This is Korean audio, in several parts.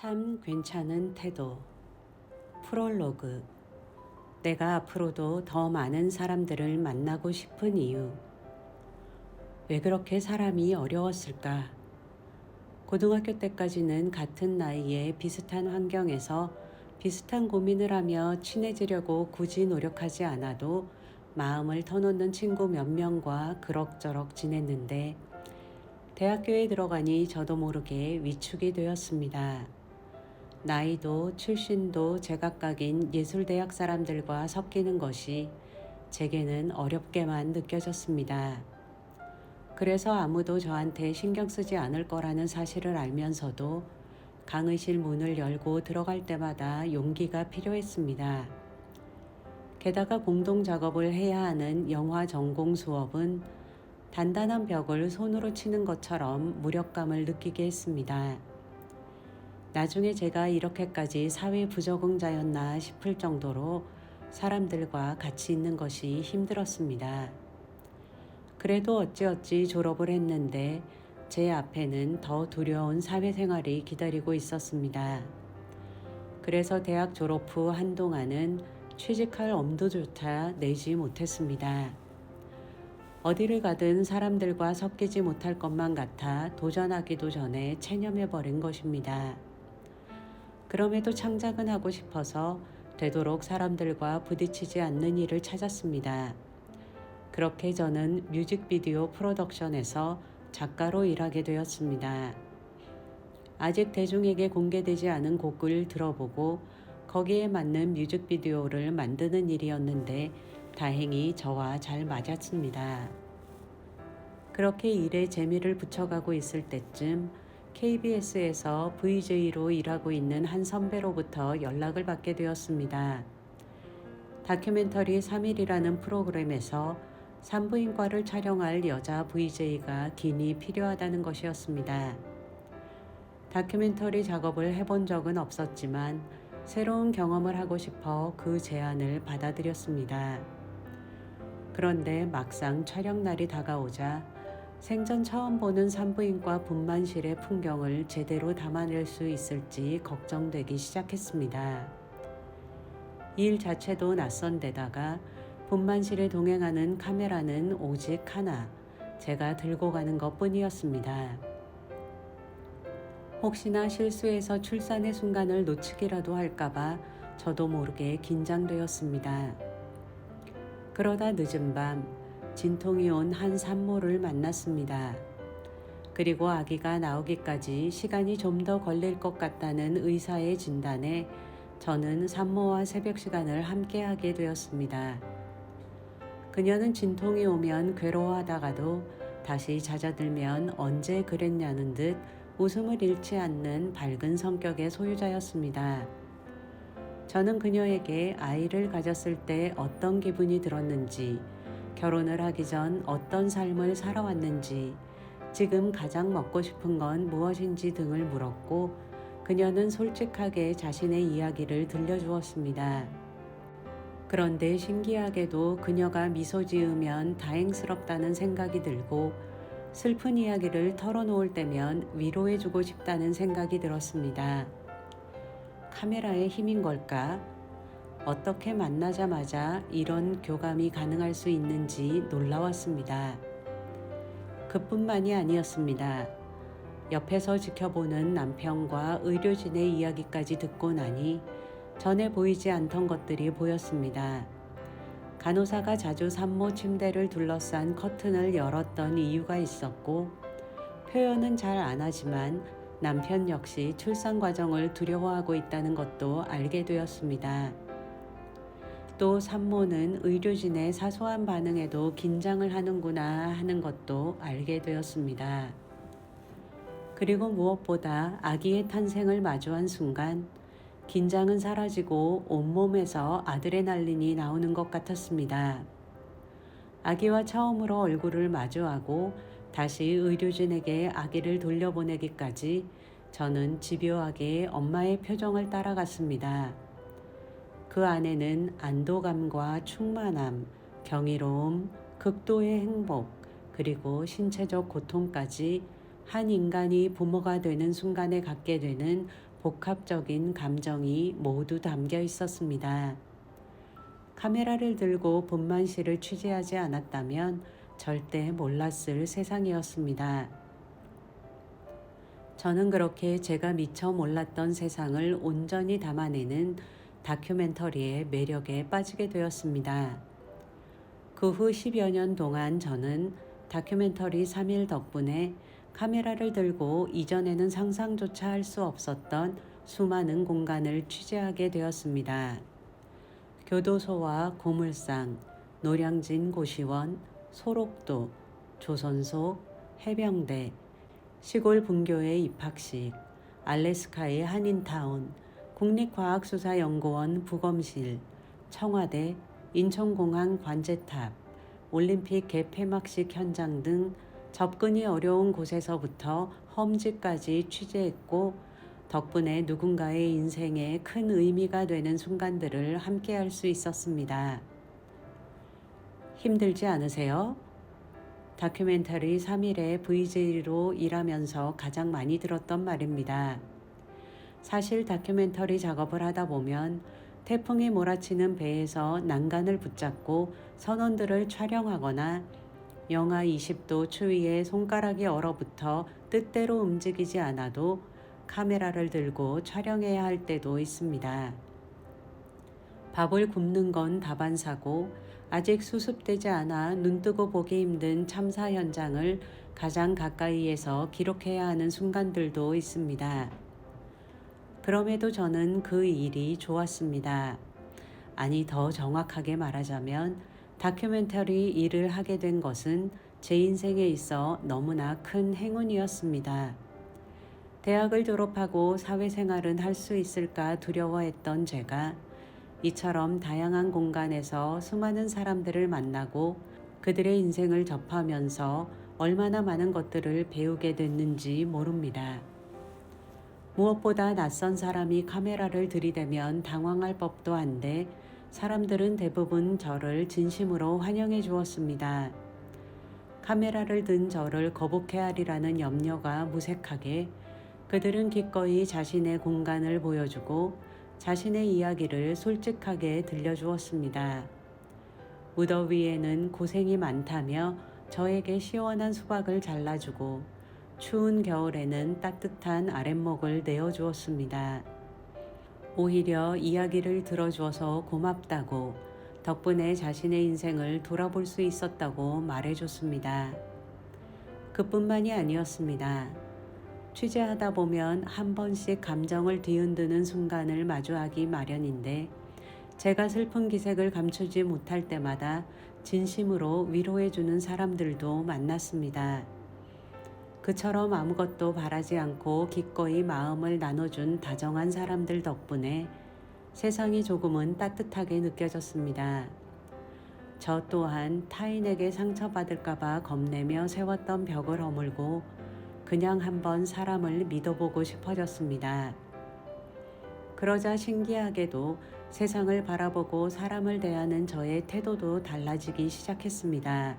참 괜찮은 태도. 프롤로그. 내가 앞으로도 더 많은 사람들을 만나고 싶은 이유. 왜 그렇게 사람이 어려웠을까? 고등학교 때까지는 같은 나이에 비슷한 환경에서 비슷한 고민을 하며 친해지려고 굳이 노력하지 않아도 마음을 터놓는 친구 몇 명과 그럭저럭 지냈는데 대학교에 들어가니 저도 모르게 위축이 되었습니다. 나이도 출신도 제각각인 예술대학 사람들과 섞이는 것이 제게는 어렵게만 느껴졌습니다. 그래서 아무도 저한테 신경 쓰지 않을 거라는 사실을 알면서도 강의실 문을 열고 들어갈 때마다 용기가 필요했습니다. 게다가 공동 작업을 해야 하는 영화 전공 수업은 단단한 벽을 손으로 치는 것처럼 무력감을 느끼게 했습니다. 나중에 제가 이렇게까지 사회 부적응자였나 싶을 정도로 사람들과 같이 있는 것이 힘들었습니다. 그래도 어찌어찌 졸업을 했는데 제 앞에는 더 두려운 사회생활이 기다리고 있었습니다. 그래서 대학 졸업 후 한동안은 취직할 엄두조차 내지 못했습니다. 어디를 가든 사람들과 섞이지 못할 것만 같아 도전하기도 전에 체념해버린 것입니다. 그럼에도 창작은 하고 싶어서 되도록 사람들과 부딪히지 않는 일을 찾았습니다. 그렇게 저는 뮤직비디오 프로덕션에서 작가로 일하게 되었습니다. 아직 대중에게 공개되지 않은 곡을 들어보고 거기에 맞는 뮤직비디오를 만드는 일이었는데 다행히 저와 잘 맞았습니다. 그렇게 일에 재미를 붙여가고 있을 때쯤 KBS에서 VJ로 일하고 있는 한 선배로부터 연락을 받게 되었습니다. 다큐멘터리 3일이라는 프로그램에서 산부인과를 촬영할 여자 VJ가 긴이 필요하다는 것이었습니다. 다큐멘터리 작업을 해본 적은 없었지만 새로운 경험을 하고 싶어 그 제안을 받아들였습니다. 그런데 막상 촬영 날이 다가오자 생전 처음 보는 산부인과 분만실의 풍경을 제대로 담아낼 수 있을지 걱정되기 시작했습니다. 일 자체도 낯선 데다가 분만실에 동행하는 카메라는 오직 하나, 제가 들고 가는 것뿐이었습니다. 혹시나 실수해서 출산의 순간을 놓치기라도 할까봐 저도 모르게 긴장되었습니다. 그러다 늦은 밤 진통이 온 한 산모를 만났습니다. 그리고 아기가 나오기까지 시간이 좀 더 걸릴 것 같다는 의사의 진단에 저는 산모와 새벽 시간을 함께하게 되었습니다. 그녀는 진통이 오면 괴로워하다가도 다시 잦아들면 언제 그랬냐는 듯 웃음을 잃지 않는 밝은 성격의 소유자였습니다. 저는 그녀에게 아이를 가졌을 때 어떤 기분이 들었는지, 결혼을 하기 전 어떤 삶을 살아왔는지, 지금 가장 먹고 싶은 건 무엇인지 등을 물었고 그녀는 솔직하게 자신의 이야기를 들려주었습니다. 그런데 신기하게도 그녀가 미소 지으면 다행스럽다는 생각이 들고 슬픈 이야기를 털어놓을 때면 위로해주고 싶다는 생각이 들었습니다. 카메라의 힘인 걸까? 어떻게 만나자마자 이런 교감이 가능할 수 있는지 놀라웠습니다. 그뿐만이 아니었습니다. 옆에서 지켜보는 남편과 의료진의 이야기까지 듣고 나니 전에 보이지 않던 것들이 보였습니다. 간호사가 자주 산모 침대를 둘러싼 커튼을 열었던 이유가 있었고, 표현은 잘 안 하지만 남편 역시 출산 과정을 두려워하고 있다는 것도 알게 되었습니다. 또 산모는 의료진의 사소한 반응에도 긴장을 하는구나 하는 것도 알게 되었습니다. 그리고 무엇보다 아기의 탄생을 마주한 순간 긴장은 사라지고 온몸에서 아드레날린이 나오는 것 같았습니다. 아기와 처음으로 얼굴을 마주하고 다시 의료진에게 아기를 돌려보내기까지 저는 집요하게 엄마의 표정을 따라갔습니다. 그 안에는 안도감과 충만함, 경이로움, 극도의 행복, 그리고 신체적 고통까지 한 인간이 부모가 되는 순간에 갖게 되는 복합적인 감정이 모두 담겨 있었습니다. 카메라를 들고 분만실을 취재하지 않았다면 절대 몰랐을 세상이었습니다. 저는 그렇게 제가 미처 몰랐던 세상을 온전히 담아내는 다큐멘터리의 매력에 빠지게 되었습니다. 그 후 10여 년 동안 저는 다큐멘터리 3일 덕분에 카메라를 들고 이전에는 상상조차 할 수 없었던 수많은 공간을 취재하게 되었습니다. 교도소와 고물상, 노량진 고시원, 소록도, 조선소, 해병대, 시골 분교의 입학식, 알래스카의 한인타운, 국립과학수사연구원 부검실, 청와대, 인천공항 관제탑, 올림픽 개폐막식 현장 등 접근이 어려운 곳에서부터 험지까지 취재했고, 덕분에 누군가의 인생에 큰 의미가 되는 순간들을 함께할 수 있었습니다. 힘들지 않으세요? 다큐멘터리 3일의 VJ로 일하면서 가장 많이 들었던 말입니다. 사실 다큐멘터리 작업을 하다 보면 태풍이 몰아치는 배에서 난간을 붙잡고 선원들을 촬영하거나 영하 20도 추위에 손가락이 얼어붙어 뜻대로 움직이지 않아도 카메라를 들고 촬영해야 할 때도 있습니다. 밥을 굽는 건 다반사고 아직 수습되지 않아 눈뜨고 보기 힘든 참사 현장을 가장 가까이에서 기록해야 하는 순간들도 있습니다. 그럼에도 저는 그 일이 좋았습니다. 아니, 더 정확하게 말하자면 다큐멘터리 일을 하게 된 것은 제 인생에 있어 너무나 큰 행운이었습니다. 대학을 졸업하고 사회생활은 할 수 있을까 두려워했던 제가 이처럼 다양한 공간에서 수많은 사람들을 만나고 그들의 인생을 접하면서 얼마나 많은 것들을 배우게 됐는지 모릅니다. 무엇보다 낯선 사람이 카메라를 들이대면 당황할 법도 한데 사람들은 대부분 저를 진심으로 환영해 주었습니다. 카메라를 든 저를 거북해 하리라는 염려가 무색하게 그들은 기꺼이 자신의 공간을 보여주고 자신의 이야기를 솔직하게 들려주었습니다. 무더위에는 고생이 많다며 저에게 시원한 수박을 잘라주고 추운 겨울에는 따뜻한 아랫목을 내어주었습니다. 오히려 이야기를 들어주어서 고맙다고, 덕분에 자신의 인생을 돌아볼 수 있었다고 말해줬습니다. 그뿐만이 아니었습니다. 취재하다 보면 한 번씩 감정을 뒤흔드는 순간을 마주하기 마련인데 제가 슬픈 기색을 감추지 못할 때마다 진심으로 위로해주는 사람들도 만났습니다. 그처럼 아무것도 바라지 않고 기꺼이 마음을 나눠준 다정한 사람들 덕분에 세상이 조금은 따뜻하게 느껴졌습니다. 저 또한 타인에게 상처받을까봐 겁내며 세웠던 벽을 허물고 그냥 한번 사람을 믿어보고 싶어졌습니다. 그러자 신기하게도 세상을 바라보고 사람을 대하는 저의 태도도 달라지기 시작했습니다.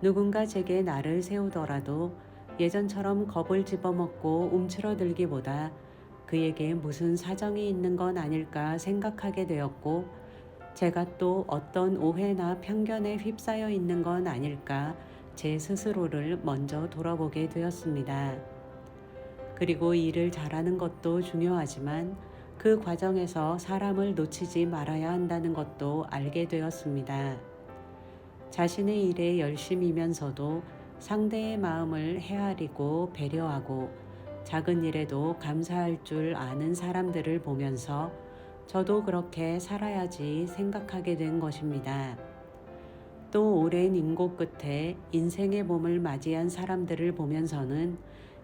누군가 제게 나를 세우더라도 예전처럼 겁을 집어먹고 움츠러들기보다 그에게 무슨 사정이 있는 건 아닐까 생각하게 되었고, 제가 또 어떤 오해나 편견에 휩싸여 있는 건 아닐까 제 스스로를 먼저 돌아보게 되었습니다. 그리고 일을 잘하는 것도 중요하지만 그 과정에서 사람을 놓치지 말아야 한다는 것도 알게 되었습니다. 자신의 일에 열심이면서도 상대의 마음을 헤아리고 배려하고 작은 일에도 감사할 줄 아는 사람들을 보면서 저도 그렇게 살아야지 생각하게 된 것입니다. 또 오랜 인고 끝에 인생의 봄을 맞이한 사람들을 보면서는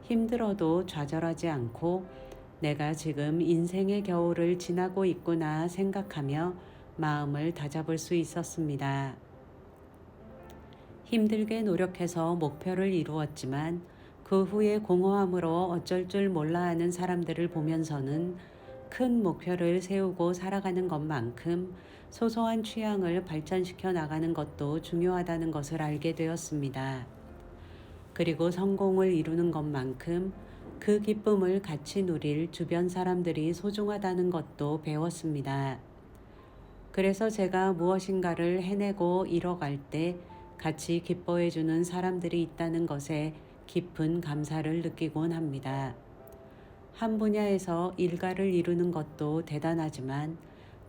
힘들어도 좌절하지 않고 내가 지금 인생의 겨울을 지나고 있구나 생각하며 마음을 다잡을 수 있었습니다. 힘들게 노력해서 목표를 이루었지만 그 후에 공허함으로 어쩔 줄 몰라 하는 사람들을 보면서는 큰 목표를 세우고 살아가는 것만큼 소소한 취향을 발전시켜 나가는 것도 중요하다는 것을 알게 되었습니다. 그리고 성공을 이루는 것만큼 그 기쁨을 같이 누릴 주변 사람들이 소중하다는 것도 배웠습니다. 그래서 제가 무엇인가를 해내고 이뤄갈 때 같이 기뻐해주는 사람들이 있다는 것에 깊은 감사를 느끼곤 합니다. 한 분야에서 일가를 이루는 것도 대단하지만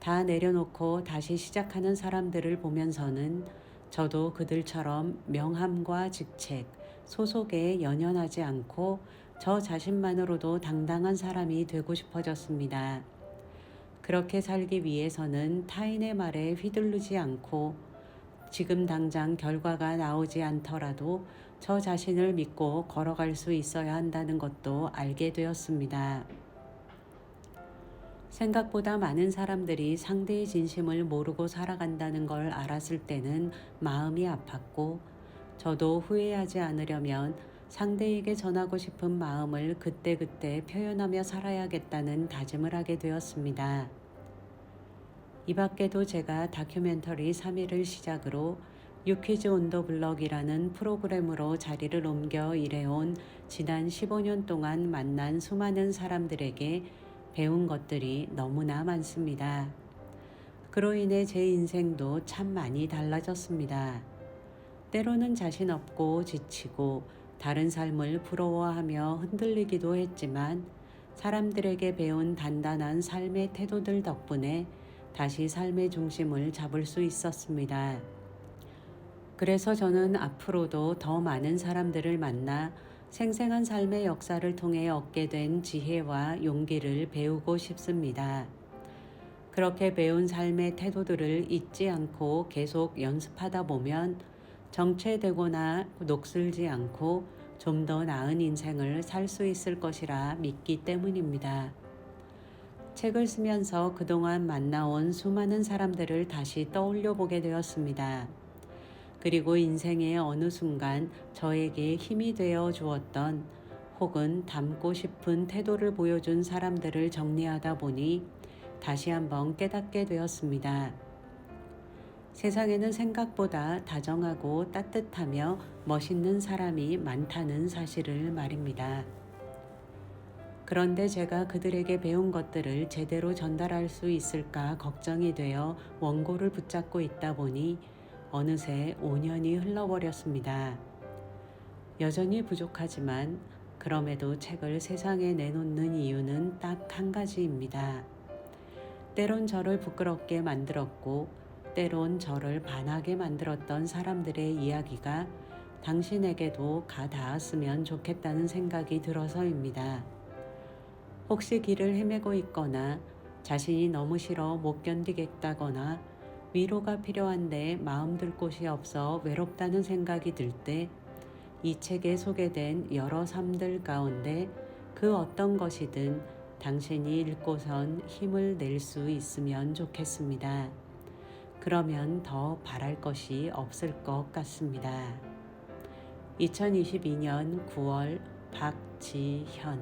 다 내려놓고 다시 시작하는 사람들을 보면서는 저도 그들처럼 명함과 직책, 소속에 연연하지 않고 저 자신만으로도 당당한 사람이 되고 싶어졌습니다. 그렇게 살기 위해서는 타인의 말에 휘둘르지 않고 지금 당장 결과가 나오지 않더라도 저 자신을 믿고 걸어갈 수 있어야 한다는 것도 알게 되었습니다. 생각보다 많은 사람들이 상대의 진심을 모르고 살아간다는 걸 알았을 때는 마음이 아팠고, 저도 후회하지 않으려면 상대에게 전하고 싶은 마음을 그때그때 표현하며 살아야겠다는 다짐을 하게 되었습니다. 이 밖에도 제가 다큐멘터리 3일을 시작으로 유퀴즈 온 더 블럭이라는 프로그램으로 자리를 옮겨 일해온 지난 15년 동안 만난 수많은 사람들에게 배운 것들이 너무나 많습니다. 그로 인해 제 인생도 참 많이 달라졌습니다. 때로는 자신 없고 지치고 다른 삶을 부러워하며 흔들리기도 했지만 사람들에게 배운 단단한 삶의 태도들 덕분에 다시 삶의 중심을 잡을 수 있었습니다. 그래서 저는 앞으로도 더 많은 사람들을 만나 생생한 삶의 역사를 통해 얻게 된 지혜와 용기를 배우고 싶습니다. 그렇게 배운 삶의 태도들을 잊지 않고 계속 연습하다 보면 정체되거나 녹슬지 않고 좀 더 나은 인생을 살 수 있을 것이라 믿기 때문입니다. 책을 쓰면서 그동안 만나온 수많은 사람들을 다시 떠올려 보게 되었습니다. 그리고 인생의 어느 순간 저에게 힘이 되어 주었던 혹은 닮고 싶은 태도를 보여준 사람들을 정리하다 보니 다시 한번 깨닫게 되었습니다. 세상에는 생각보다 다정하고 따뜻하며 멋있는 사람이 많다는 사실을 말입니다. 그런데 제가 그들에게 배운 것들을 제대로 전달할 수 있을까 걱정이 되어 원고를 붙잡고 있다 보니 어느새 5년이 흘러버렸습니다. 여전히 부족하지만 그럼에도 책을 세상에 내놓는 이유는 딱 한 가지입니다. 때론 저를 부끄럽게 만들었고 때론 저를 반하게 만들었던 사람들의 이야기가 당신에게도 가 닿았으면 좋겠다는 생각이 들어서입니다. 혹시 길을 헤매고 있거나 자신이 너무 싫어 못 견디겠다거나 위로가 필요한데 마음 둘 곳이 없어 외롭다는 생각이 들 때 이 책에 소개된 여러 삶들 가운데 그 어떤 것이든 당신이 읽고선 힘을 낼 수 있으면 좋겠습니다. 그러면 더 바랄 것이 없을 것 같습니다. 2022년 9월 박지현